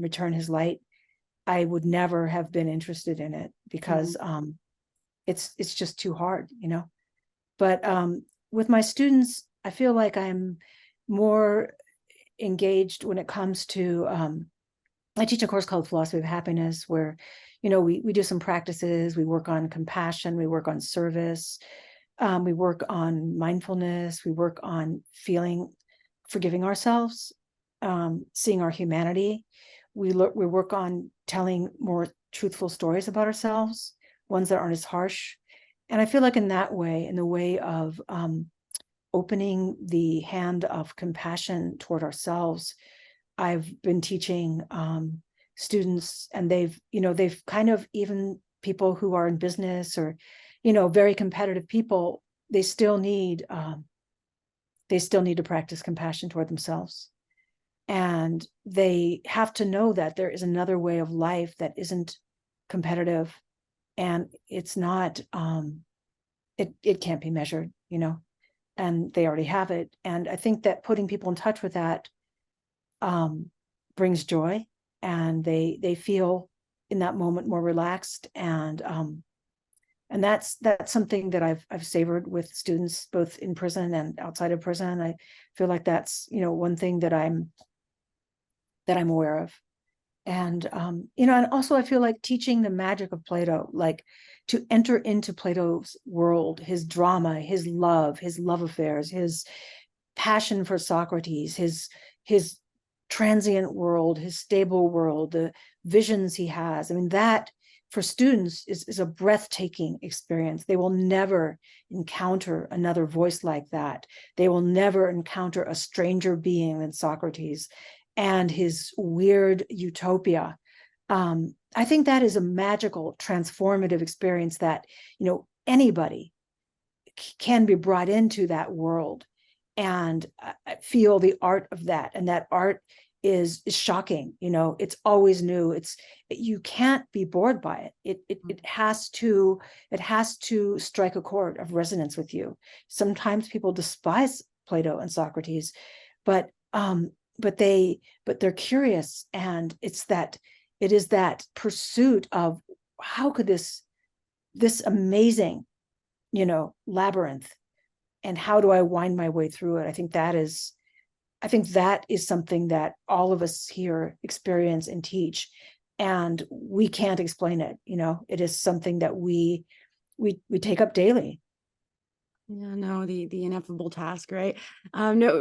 return his light, I would never have been interested in it because it's just too hard, you know. But with my students, I feel like I'm more engaged when it comes to, I teach a course called Philosophy of Happiness, where, you know, we do some practices, we work on compassion, we work on service, we work on mindfulness, we work on forgiving ourselves, seeing our humanity. We work on telling more truthful stories about ourselves, ones that aren't as harsh. And I feel like in that way, in the way of opening the hand of compassion toward ourselves, I've been teaching students, and they've kind of, even people who are in business or, you know, very competitive people, they still need to practice compassion toward themselves. And they have to know that there is another way of life that isn't competitive, and it's not, it can't be measured, you know, and they already have it. And I think that putting people in touch with that brings joy, and they feel in that moment more relaxed. And that's something that I've savored with students, both in prison and outside of prison. I feel like that's, you know, one thing that I'm aware of. And you know, and also I feel like teaching the magic of Plato, like to enter into Plato's world, his drama, his love affairs, his passion for Socrates, his transient world, his stable world, the visions he has. I mean, that for students is a breathtaking experience. They will never encounter another voice like that. They will never encounter a stranger being than Socrates and his weird utopia. I think that is a magical, transformative experience that, you know, anybody can be brought into that world and feel the art of that. And that art is shocking. You know, it's always new. You can't be bored by it. It has to strike a chord of resonance with you. Sometimes people despise Plato and Socrates, but they're curious, and it is that pursuit of how could this amazing, you know, labyrinth, and how do I wind my way through it? I think that is something that all of us here experience and teach, and we can't explain it. You know, it is something that we take up daily. Yeah, no, the ineffable task, right? No,